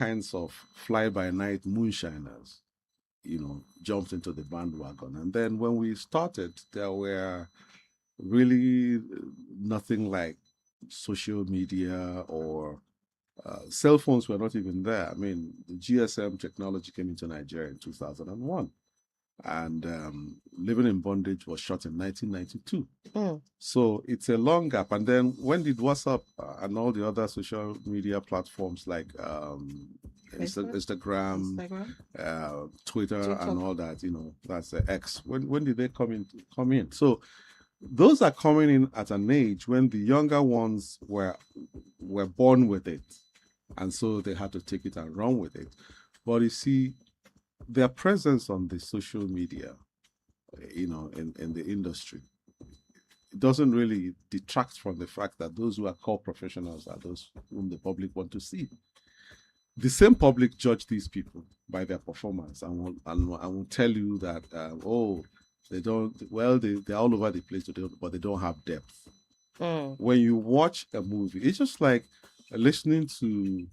kinds of fly-by-night moonshiners, jumped into the bandwagon. And then when we started, there were really nothing like social media or cell phones were not even there. I mean, the GSM technology came into Nigeria in 2001, and Living in Bondage was shot in 1992. So it's a long gap. And then when did WhatsApp and all the other social media platforms like Instagram, Twitter, and all that, that's the X. When did they come in? So those are coming in at an age when the younger ones were born with it, and so they had to take it and run with it. But you see, their presence on the social media, in the industry, it doesn't really detract from the fact that those who are called professionals are those whom the public want to see. The same public judge these people by their performance and will tell you that, they don't, they're all over the place today, but they don't have depth. When you watch a movie, it's just like listening to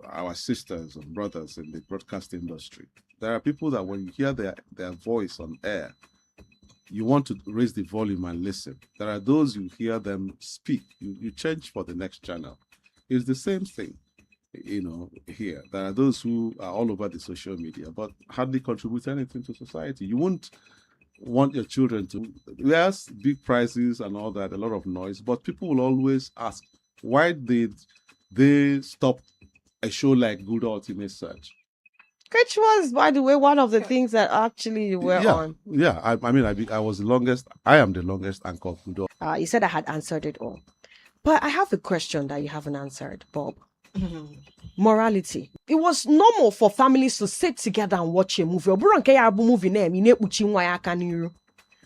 our sisters and brothers in the broadcast industry. There are people that when you hear their voice on air, you want to raise the volume and listen. There are those you hear them speak, you change for the next channel. It's the same thing, here. There are those who are all over the social media, but hardly contribute anything to society. You won't want your children to, yes, big prizes and all that, a lot of noise, but people will always ask, why did they stop a show like Good Ultimate Search? Which was, by the way, one of the things that actually you were on. Yeah, I was the longest. I am the longest anchor of Good Ultimate. You said I had answered it all. But I have a question that you haven't answered, Bob. Morality. It was normal for families to sit together and watch a movie.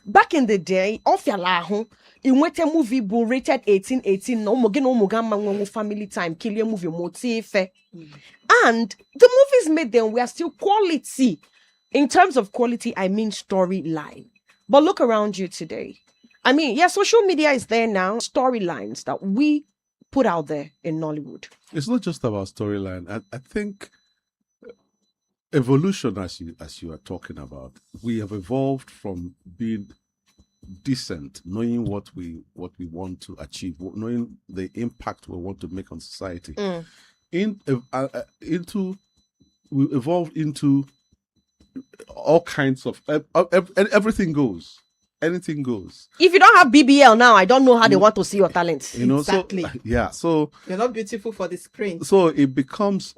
Back in the day, in what a movie bu rated 18, no family time, kill your movie motif. And the movies made then were still quality. In terms of quality, I mean storyline. But look around you today. I mean, yeah, social media is there now. Storylines that we put out there in Nollywood. It's not just about storyline. I think evolution, as you are talking about, we have evolved from being decent, knowing what we want to achieve, knowing the impact we want to make on society. We evolved into all kinds of everything goes. Anything goes. If you don't have BBL now, I don't know how they want to see your talent. Exactly. So you're not beautiful for the screen. So it becomes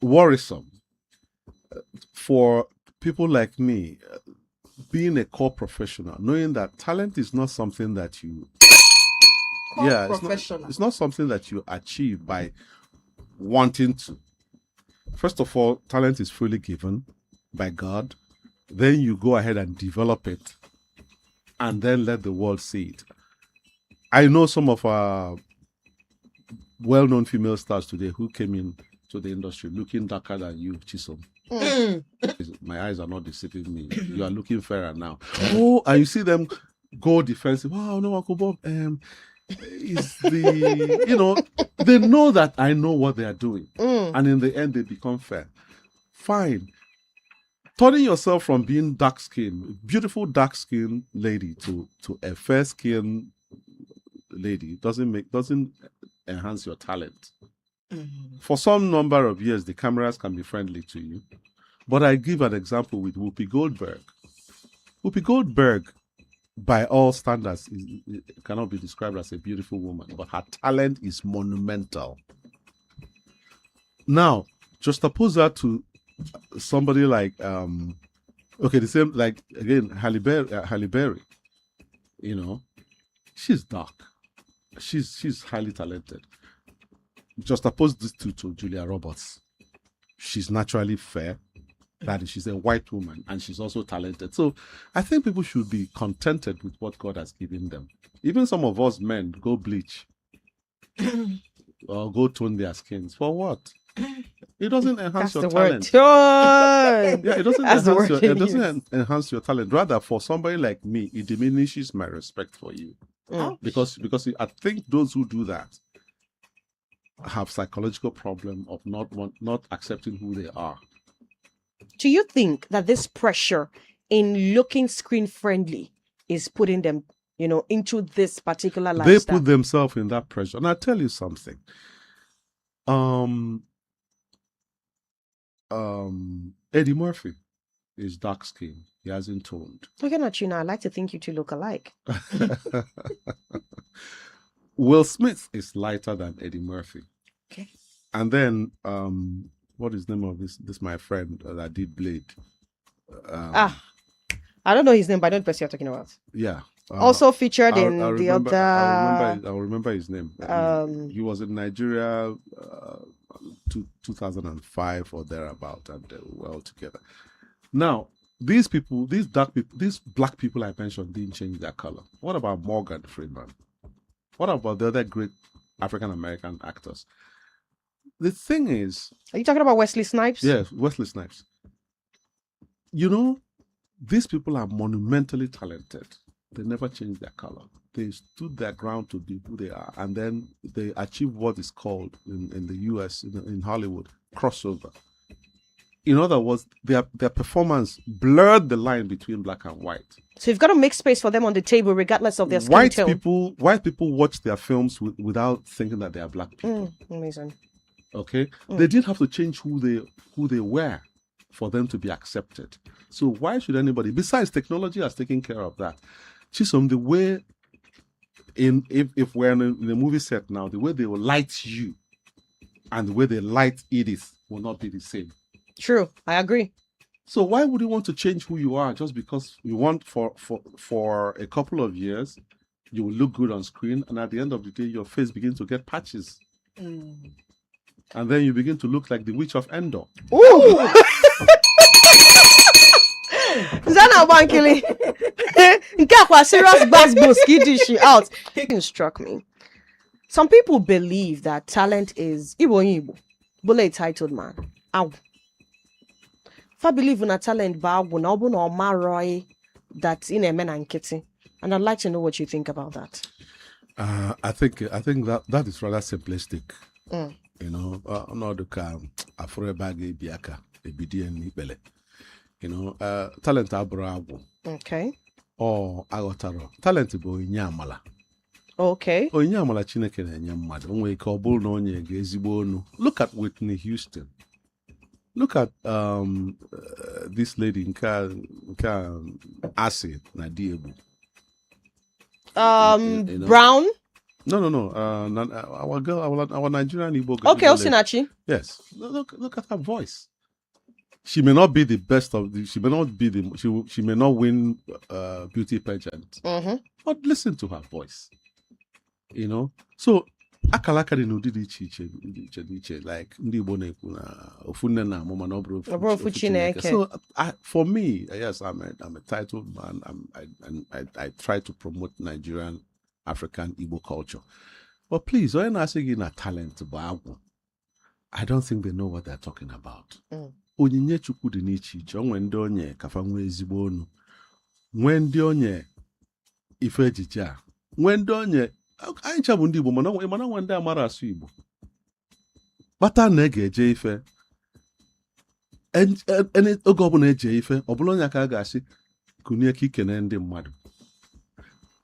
worrisome for people like me, being a core professional, knowing that talent is not something that you it's not something that you achieve by wanting to. First of all, talent is freely given by God. Then you go ahead and develop it and then let the world see it. I know some of our well-known female stars today who came in to the industry looking darker than you, Chisom. My eyes are not deceiving me. You are looking fairer now. Oh, and you see them go defensive. Wow, no, Uncle Bob. Is the they know that I know what they are doing, and in the end they become fair. Fine. Turning yourself from being dark-skinned, beautiful dark-skinned lady to a fair-skinned lady doesn't enhance your talent. For some number of years, the cameras can be friendly to you. But I give an example with Whoopi Goldberg. Whoopi Goldberg, by all standards, cannot be described as a beautiful woman, but her talent is monumental. Now, just oppose that to somebody like the same, like, again, Halle Berry. She's dark, she's highly talented. Just oppose this to Julia Roberts. She's naturally fair, that is, she's a white woman, and she's also talented. So I think people should be contented with what God has given them. Even some of us men go bleach or go tone their skins. For what? It doesn't enhance your talent. It doesn't enhance your talent. Rather, for somebody like me, it diminishes my respect for you. Because I think those who do that have psychological problem of not accepting who they are. Do you think that this pressure in looking screen friendly is putting them, into this particular lifestyle? They put themselves in that pressure. And I tell you something. Eddie Murphy is dark skinned. He hasn't toned. Looking at you now, I like to think you two look alike. Will Smith is lighter than Eddie Murphy. Okay. And then, what is the name of this my friend that did Blade? I don't know his name, but I know the person you're talking about. Yeah. Also featured in I'll the remember, other. I'll remember his name. He was in Nigeria 2005 or thereabout, and they were all together. Now, these people, these dark people, these black people I mentioned didn't change their color. What about Morgan Freeman? What about the other great African American actors? The thing is... Are you talking about Wesley Snipes? Yes, Wesley Snipes. These people are monumentally talented. They never changed their color. They stood their ground to be who they are. And then they achieved what is called in the US, in Hollywood, crossover. In other words, their performance blurred the line between black and white. So you've got to make space for them on the table, regardless of their skin tone. White people watch their films without thinking that they are black people. Amazing. Okay, they didn't have to change who they were for them to be accepted. So why should anybody? Besides, technology has taken care of that. Chisom, the way if we're in a movie set now, the way they will light you and the way they light Edith will not be the same. True, I agree. So why would you want to change who you are just because you want for a couple of years you will look good on screen, and at the end of the day your face begins to get patches, and then you begin to look like the Witch of Endor. Ooh. Zana Bankili. Nkakwa serious bass she out. It struck me. Some people believe that talent is Ibo, Bule titled man. Ow. If I believe in a talent bagu na obu no maroi that in a men and kitty. And I'd like to know what you think about that. I think that is rather simplistic. Not the afro bag biaka ebidi bele. Talent aburagu. Okay. Or agotaro. Talent bo nyamala. Okay. Nyamala chineke na enye mmadu. Onwe ike obul na onye ga ezigbo onu. Look at Whitney Houston. Look at this lady nka acid na Diego. Brown? No. Our girl, our Nigerian Igbo girl. Okay, Osinachi. Yes. Look at her voice. She may not be the best of the. She may not be the. She may not win beauty pageant. But listen to her voice. So akalaka di n'ụdị dị iche iche like ndị Igbo na-ekwu na ofu nne na amụma na ọ bụrụ Chineke. So for me, yes, I'm a titled man. I try to promote Nigerian, African, Igbo culture. But please, when I say na talent bụ agwụ, I don't think they know what they're talking about. Onyinye Chukwu dị n'iche iche. Onwe ndị onye kafa nwee ezigbo onu. Nwee ndị onye ife ejije a. Nwee ndị onye anyị chabụ ndị Igbo mana nwe ndị amara asụ Igbo. Kpata na ga-eje ife. Oge ọbụla eje ife, ọbụla onye aka ga-asị kunie ka ikene ndị mmadụ.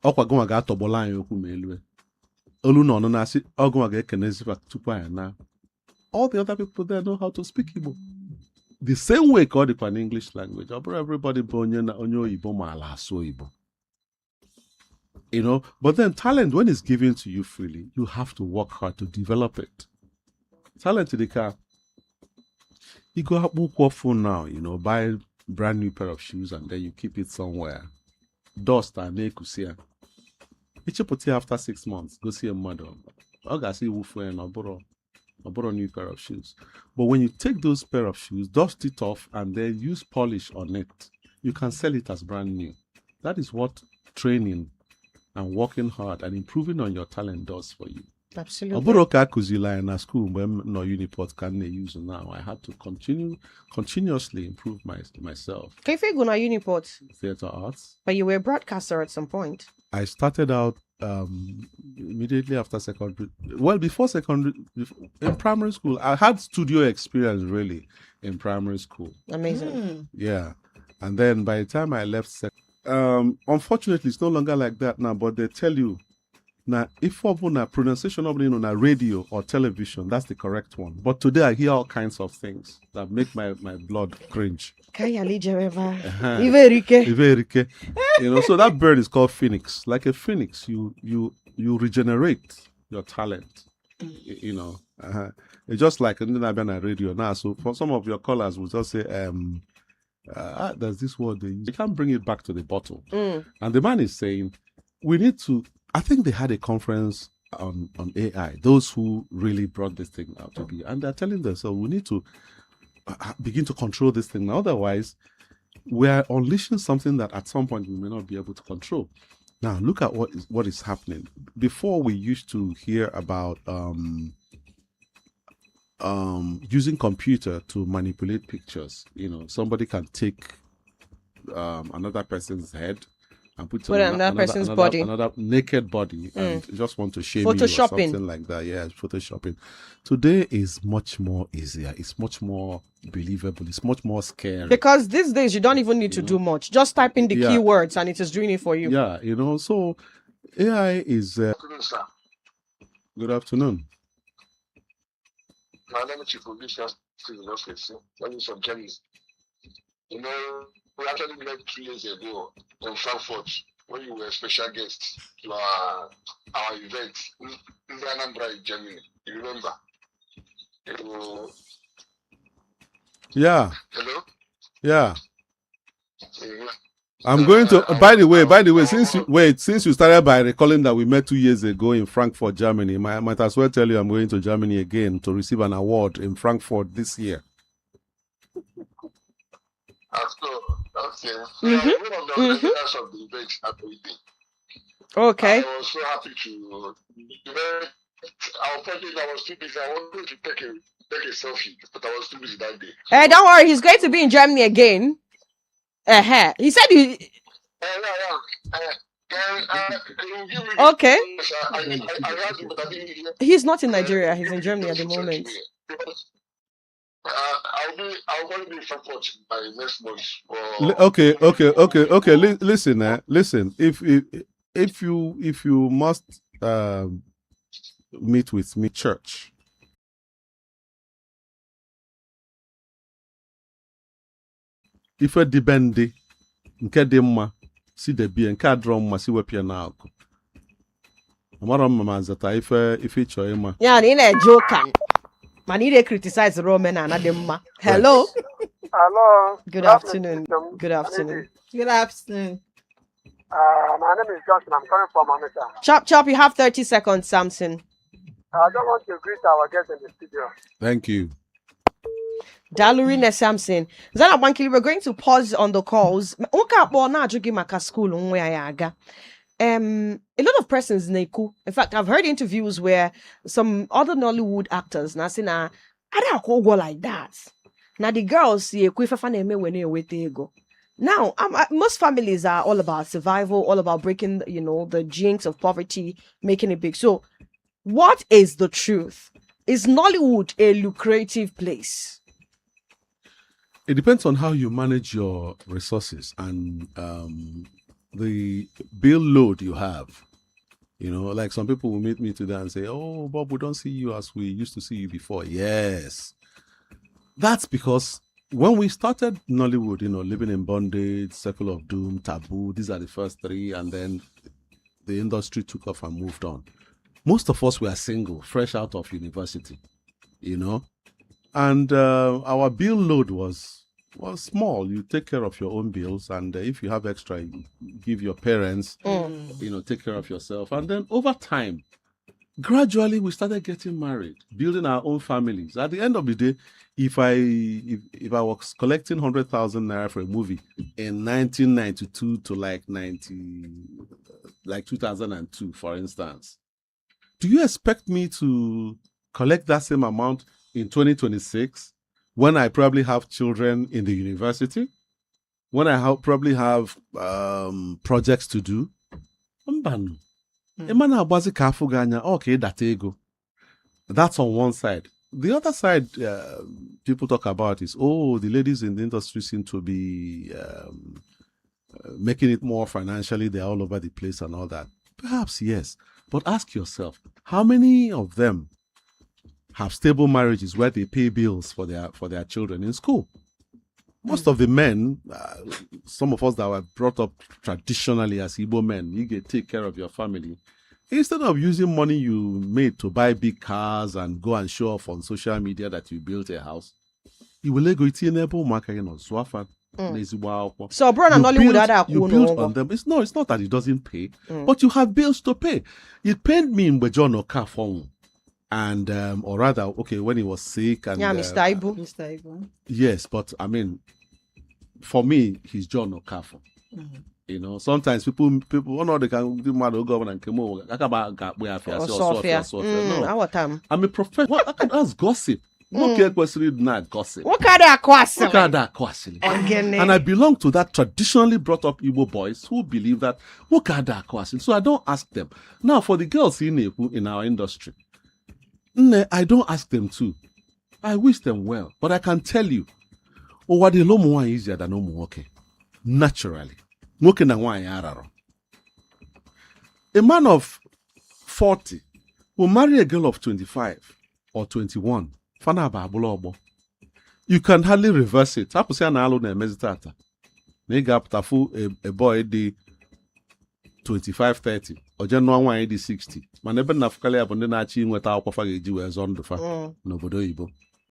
Ọkwa gụnwa ga-atọgbọla anyị okwu ma elue. Olu na ọnụ na-asị ọgụnwa ga-ekenezikwa tupu anyị na. All the other people there know how to speak Igbo. The same way ka ọ dịkwa n'English language. Ọ bụrụ everybody bụ onye oyibo ma ala asụ Igbo. But then talent, when it's given to you freely, you have to work hard to develop it. Talent in the car. You go up book phone now, buy a brand new pair of shoes and then you keep it somewhere. Dust and make you see. It's put after 6 months. Go see a mother. I got see who friend or borrow a new pair of shoes. But when you take those pair of shoes, dust it off and then use polish on it, you can sell it as brand new. That is what training and working hard and improving on your talent does for you. Absolutely. Oburoka kuzila in school when no Uniport can they use now. I had to continuously improve myself. Can you go na Uniport? Theater arts. But you were a broadcaster at some point. I started out immediately after secondary. Well, before secondary, in primary school, I had studio experience really in primary school. Amazing. Yeah, and then by the time I left, unfortunately, it's no longer like that now. But they tell you now, if na pronunciation of na radio or television, that's the correct one. But today I hear all kinds of things that make my blood cringe. Iverike. So that bird is called phoenix. Like a phoenix, you regenerate your talent. It's just like in the radio now. So for some of your callers, we'll just say, there's this word they use. You can't bring it back to the bottle. And the man is saying, we need to. I think they had a conference on AI. Those who really brought this thing out to be, and they're telling themselves, we need to begin to control this thing. Otherwise, we're unleashing something that at some point we may not be able to control. Now, look at what is happening. Before, we used to hear about using computer to manipulate pictures. Somebody can take another person's head and put another person's body, another naked body, and just want to shame you or something like that. Yeah, photoshopping. Today is much more easier. It's much more believable. It's much more scary. Because these days you don't even need to do much. Just type in the keywords and it is doing it for you. Yeah, so AI is. Good afternoon. My name is Chief Official from Germany. We actually met 2 years ago in Frankfurt when you were a special guest to our event in Anambra in Germany. You remember? Yeah. Hello? Yeah. I'm going to. By the way, since you started by recalling that we met 2 years ago in Frankfurt, Germany, I might as well tell you I'm going to Germany again to receive an award in Frankfurt this year. Okay. One of the organizers of the event happened. Okay. I was so happy to. Our project, I was too busy. I wanted to take a selfie, but I was too busy that day. Hey, don't worry. He's going to be in Germany again. He said he. Okay. He's not in Nigeria. He's in Germany at the moment. I'll be in Frankfurt by next month. Okay. Listen. If you must meet with me, church. If a dibende, nke dị mma si debie nke adrọ mma si wepịa n'akụ. Amara mma zata ife chọọ ịma. Yeah, ni na joke. Man, he criticize Roman and Ademma. Hello. Hello. Good afternoon. Good afternoon. Good afternoon. My name is Johnson. I'm coming from Onitsha. Chop, you have 30 seconds, Samson. I just want to greet our guests in the studio. Thank you. Dalurine Samson. Zana Bankili, we're going to pause on the calls. A lot of persons neku. In fact, I've heard interviews where some other Nollywood actors na say na I don't go like that. Now the girls see go. Now, most families are all about survival, all about breaking, the jinx of poverty, making it big. So, what is the truth? Is Nollywood a lucrative place? It depends on how you manage your resources and the bill load you have. Like some people will meet me today and say, "Oh, Bob, we don't see you as we used to see you before." Yes. That's because when we started Nollywood, living in bondage, Circle of Doom, Taboo, these are the first three, and then the industry took off and moved on. Most of us were single, fresh out of university, and our bill load was small. You take care of your own bills, and if you have extra, you give your parents, take care of yourself. And then over time, gradually we started getting married, building our own families. At the end of the day, if I was collecting 100,000 naira for a movie in 1992 to like 2002, for instance, do you expect me to collect that same amount in 2026 when I probably have children in the university, when I probably have projects to do? Emana abazi ka afụ gị anya, okay, that ego. That's on one side. The other side people talk about is, oh, the ladies in the industry seem to be making it more financially. They're all over the place and all that. Perhaps, yes. But ask yourself, how many of them have stable marriages where they pay bills for their children in school? Most of the men, some of us that were brought up traditionally as Igbo men, you get take care of your family. Instead of using money you made to buy big cars and go and show off on social media that you built a house, you will go to enable marketing on Swafan. So, bro, and Nollywood you build on them. It's not that it doesn't pay, but you have bills to pay. It paid me in John Okafor, and or rather, okay, when he was sick and Mr. Ibu. Yes, but I mean, for me, he's John Okafor. You know, sometimes people know they can do mad government and come over. No, I'm a professional. I can ask gossip. What care question not gossip? What kind of question? What kind of question? And I belong to that traditionally brought up Igbo boys who believe that what kind of question. So I don't ask them. Now for the girls in our industry, I don't ask them too. I wish them well, but I can tell you, what the low more easier than no more okay. Naturally. A man of 40 will marry a girl of 25 or 21. You can hardly reverse it. A boy de 25, 30 or January 60. Man, never enough Kali upon the Nachi with our Papa G. Nobody.